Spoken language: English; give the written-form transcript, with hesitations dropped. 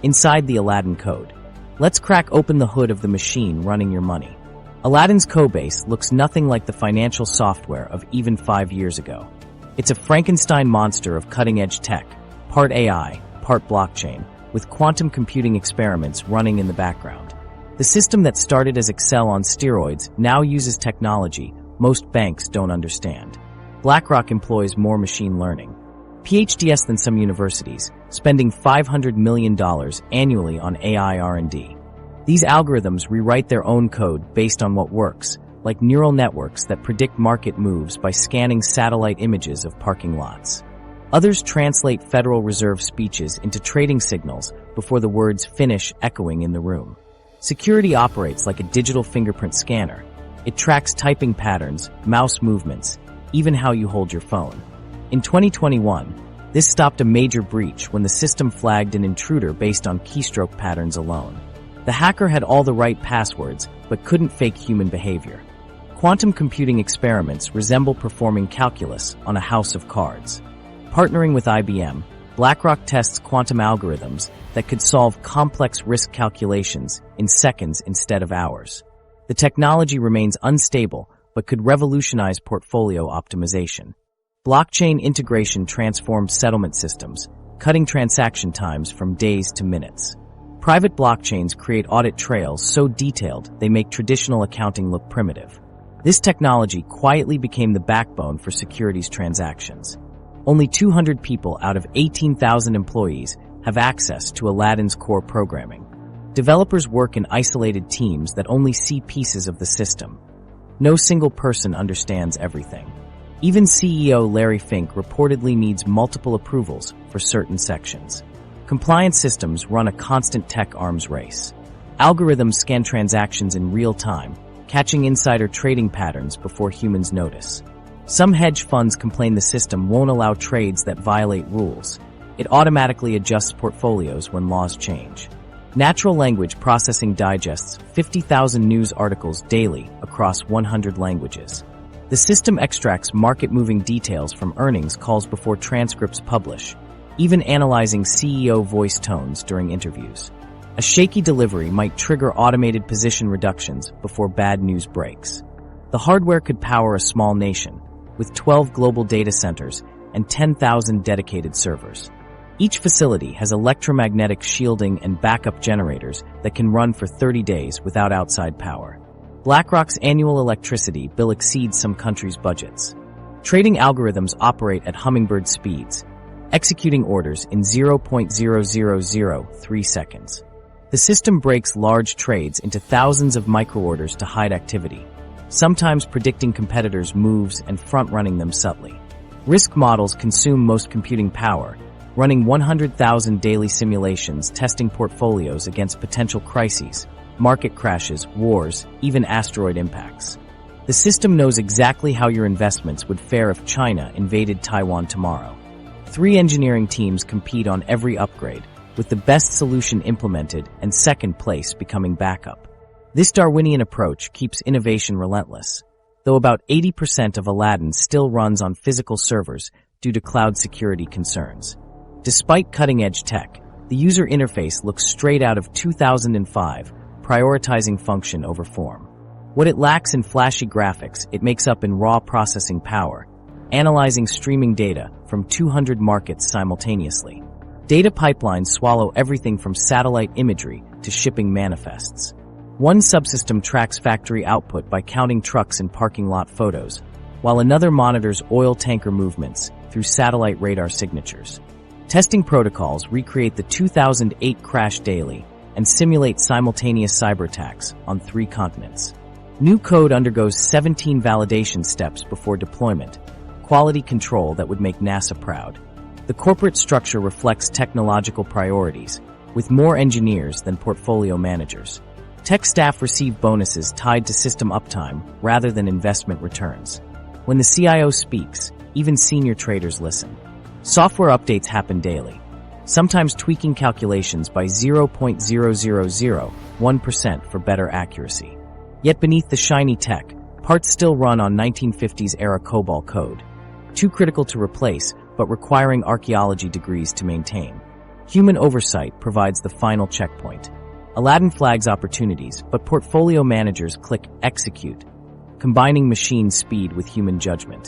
Inside the Aladdin code. Let's crack open the hood of the machine running your money. Aladdin's codebase looks nothing like the financial software of even 5 years ago. It's a Frankenstein monster of cutting-edge tech, part AI, part blockchain, with quantum computing experiments running in the background. The system that started as Excel on steroids now uses technology most banks don't understand. BlackRock employs more machine learning. PhDs than some universities, spending $500 million annually on AI R&D. These algorithms rewrite their own code based on what works, like neural networks that predict market moves by scanning satellite images of parking lots. Others translate Federal Reserve speeches into trading signals before the words finish echoing in the room. Security operates like a digital fingerprint scanner. It tracks typing patterns, mouse movements, even how you hold your phone. In 2021, this stopped a major breach when the system flagged an intruder based on keystroke patterns alone. The hacker had all the right passwords, but couldn't fake human behavior. Quantum computing experiments resemble performing calculus on a house of cards. Partnering with IBM, BlackRock tests quantum algorithms that could solve complex risk calculations in seconds instead of hours. The technology remains unstable, but could revolutionize portfolio optimization. Blockchain integration transformed settlement systems, cutting transaction times from days to minutes. Private blockchains create audit trails so detailed they make traditional accounting look primitive. This technology quietly became the backbone for securities transactions. Only 200 people out of 18,000 employees have access to Aladdin's core programming. Developers work in isolated teams that only see pieces of the system. No single person understands everything. Even CEO Larry Fink reportedly needs multiple approvals for certain sections. Compliance systems run a constant tech arms race. Algorithms scan transactions in real time, catching insider trading patterns before humans notice. Some hedge funds complain the system won't allow trades that violate rules. It automatically adjusts portfolios when laws change. Natural language processing digests 50,000 news articles daily across 100 languages. The system extracts market-moving details from earnings calls before transcripts publish, even analyzing CEO voice tones during interviews. A shaky delivery might trigger automated position reductions before bad news breaks. The hardware could power a small nation, with 12 global data centers and 10,000 dedicated servers. Each facility has electromagnetic shielding and backup generators that can run for 30 days without outside power. BlackRock's annual electricity bill exceeds some countries' budgets. Trading algorithms operate at hummingbird speeds, executing orders in 0.0003 seconds. The system breaks large trades into thousands of microorders to hide activity, sometimes predicting competitors' moves and front-running them subtly. Risk models consume most computing power, running 100,000 daily simulations testing portfolios against potential crises, market crashes, wars, even asteroid impacts. The system knows exactly how your investments would fare if China invaded Taiwan tomorrow. 3 engineering teams compete on every upgrade, with the best solution implemented and second place becoming backup. This Darwinian approach keeps innovation relentless, though about 80% of Aladdin still runs on physical servers due to cloud security concerns. Despite cutting-edge tech, the user interface looks straight out of 2005, prioritizing function over form. What it lacks in flashy graphics, it makes up in raw processing power, analyzing streaming data from 200 markets simultaneously. Data pipelines swallow everything from satellite imagery to shipping manifests. One subsystem tracks factory output by counting trucks and parking lot photos, while another monitors oil tanker movements through satellite radar signatures. Testing protocols recreate the 2008 crash daily and simulate simultaneous cyber attacks on 3 continents. New code undergoes 17 validation steps before deployment, quality control that would make NASA proud. The corporate structure reflects technological priorities, with more engineers than portfolio managers. Tech staff receive bonuses tied to system uptime rather than investment returns. When the CIO speaks, even senior traders listen. Software updates happen daily, sometimes tweaking calculations by 0.0001% for better accuracy. Yet beneath the shiny tech, parts still run on 1950s-era COBOL code, too critical to replace but requiring archaeology degrees to maintain. Human oversight provides the final checkpoint. Aladdin flags opportunities, but portfolio managers click execute, combining machine speed with human judgment.